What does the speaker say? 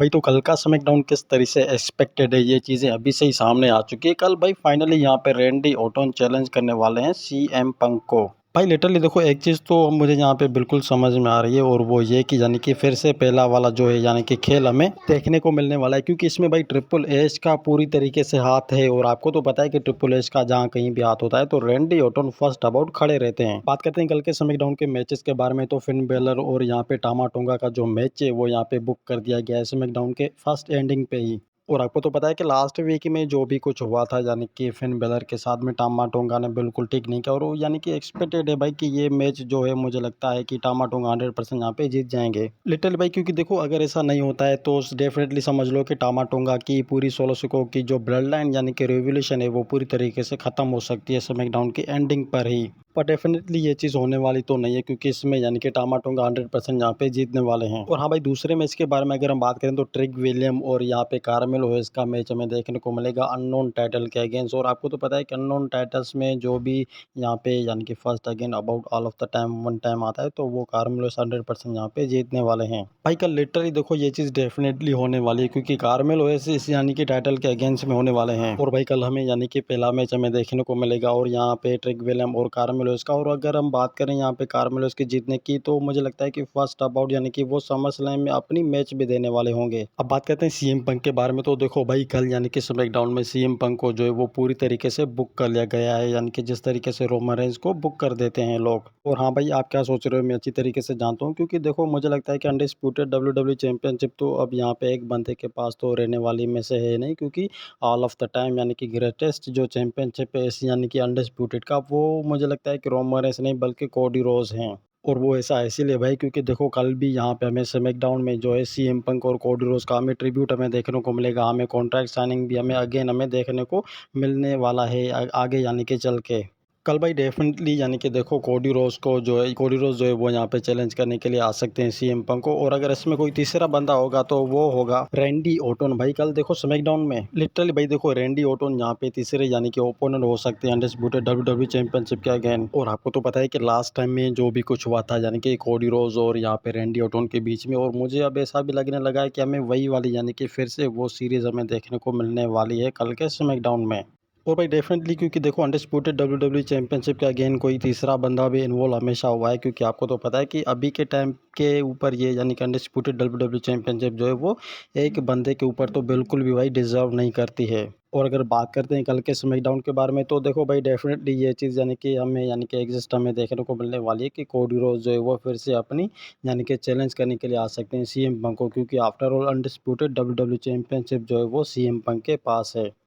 भाई तो कल का स्मैकडाउन किस तरह से एक्सपेक्टेड है, ये चीज़ें अभी से ही सामने आ चुकी है। कल भाई फाइनली यहाँ पे रैंडी ऑर्टन चैलेंज करने वाले हैं सीएम पंक को। भाई लिटरली देखो, एक चीज़ तो मुझे यहाँ पे बिल्कुल समझ में आ रही है और वो ये कि यानी कि फिर से पहला वाला जो है यानी कि खेल हमें देखने को मिलने वाला है, क्योंकि इसमें भाई ट्रिपल एच का पूरी तरीके से हाथ है। और आपको तो पता है कि ट्रिपल एच का जहाँ कहीं भी हाथ होता है तो रैंडी ऑर्टन फर्स्ट अबाउट खड़े रहते हैं। बात करते हैं कल के स्मैकडाउन के मैचेस के बारे में, तो फिन बेलर और यहाँ पे टामा टोंगा का जो मैच है वो यहाँ पे बुक कर दिया गया है स्मैकडाउन के फर्स्ट एंडिंग पे ही। और आपको तो पता है कि लास्ट वीक में जो भी कुछ हुआ था यानी कि फिन बेलर के साथ में टामा टोंगा ने बिल्कुल ठीक नहीं किया, और वो यानी कि एक्सपेक्टेड है भाई कि ये मैच जो है मुझे लगता है कि टामा टोंगा 100% यहाँ पे जीत जाएंगे लिटिल भाई। क्योंकि देखो, अगर ऐसा नहीं होता है तो डेफिनेटली समझ लो कि टामा टोंगा की पूरी 16 सिकों की जो ब्लड लाइन यानी कि रेवोल्यूशन है वो पूरी तरीके से खत्म हो सकती है स्मैकडाउन की एंडिंग पर ही। पर डेफिनेटली ये चीज़ होने वाली तो नहीं है, क्योंकि इसमें यानी कि टामा टोंगा 100% यहाँ पे जीतने वाले हैं। और हाँ भाई, दूसरे मैच के बारे में अगर हम बात करें तो ट्रिक विलियम और यहाँ पे कार्मेलो है, इसका मैच हमें देखने को मिलेगा अननोन टाइटल के अगेंस्ट। और आपको तो पता है कि अननोन टाइटल्स में जो भी यहाँ पे यानी कि first again about all of the time one time आता है तो वो कार्मेलो 100% यहाँ पे जीतने वाले हैं। भाई कल लिटरली देखो, ये चीज़ डेफिनेटली होने वाली है, क्योंकि कार्मेलो इस यानी कि टाइटल के अगेंस्ट में होने वाले हैं। और भाई कल हमें यानी कि पहला मैच हमें देखने को मिलेगा और यहाँ पे ट्रिक विलियम और कार्मेलोस का। और अगर हम बात करें यहाँ पे कार्मेलोस के जीतने की, तो मुझे लगता है कि फर्स्ट अबाउट यानी कि वो समर स्लैम में अपनी मैच भी देने वाले होंगे। अब बात करते हैं सीएम पंक के बारे में, तो देखो भाई कल यानी कि स्मैकडाउन में सीएम पंक को जो है वो पूरी तरीके से बुक कर लिया गया है, यानी कि जिस तरीके से रोमन रेंज को बुक कर देते हैं लोग। और हाँ भाई, आप क्या सोच रहे हो मैं अच्छी तरीके से जानता हूँ, क्योंकि देखो मुझे लगता है कि अनडिस्प्यूटेड डब्ल्यूडब्ल्यू चैंपियनशिप तो अब यहाँ पे एक बंदे के पास तो रहने वाली में से है नहीं, क्योंकि ऑल ऑफ द टाइम यानी कि ग्रेटेस्ट जो चैंपियनशिप है यानी कि अनडिस्प्यूटेड का, वो मुझे लगता है कि रोमन रेंस नहीं बल्कि कोडी रोज हैं। और वो ऐसा इसीलिए भाई क्योंकि देखो, कल भी यहाँ पे हमें स्मैकडाउन में जो है सीएम पंक और कोडी रोज का हमें ट्रिब्यूट हमें देखने को मिलेगा। हमें कॉन्ट्रैक्ट साइनिंग भी हमें अगेन हमें देखने को मिलने वाला है आगे यानी कि चल के। कल भाई डेफिनेटली यानी कि देखो, कोडी रोज जो है वो यहाँ पे चैलेंज करने के लिए आ सकते हैं सीएम पंक को। और अगर इसमें कोई तीसरा बंदा होगा तो वो होगा रैंडी ऑर्टन। भाई कल देखो स्मैकडाउन में लिटरली भाई देखो, रैंडी ऑर्टन यहाँ पे तीसरे यानी कि ओपोनेंट हो सकते हैं अनडिस्प्यूटेड डब्ल्यूडब्ल्यू चैंपियनशिप के अगेन। और आपको तो पता है कि लास्ट टाइम में जो भी कुछ हुआ था यानी कि कोडी रोज और यहाँ पे रैंडी ऑर्टन के बीच में, और मुझे अब ऐसा भी लगने लगा है कि हमें वही वाली यानी कि फिर से वो सीरीज हमें देखने को मिलने वाली है कल के स्मैकडाउन में। और भाई डेफिनेटली, क्योंकि देखो अनडिस्प्यूटेड डब्ल्यूडब्ल्यू चैंपियनशिप के अगेन कोई तीसरा बंदा भी इन्वॉल्व हमेशा हुआ है, क्योंकि आपको तो पता है कि अभी के टाइम के ऊपर ये यानी कि अनडिस्प्यूटेड डब्ल्यूडब्ल्यू चैंपियनशिप जो है वो एक बंदे के ऊपर तो बिल्कुल भी भाई डिजर्व नहीं करती है। और अगर बात करते हैं कल के स्मैकडाउन के बारे में, तो देखो भाई डेफिनेटली ये चीज़ यानी कि हमें यानी कि एग्जिस्ट हमें देखने को मिलने वाली है कि कोडी रोज जो है वो फिर से अपनी यानी कि चैलेंज करने के लिए आ सकते हैं सीएम पंक को, क्योंकि after all undisputed WWE championship जो है वो सीएम पंक के पास है।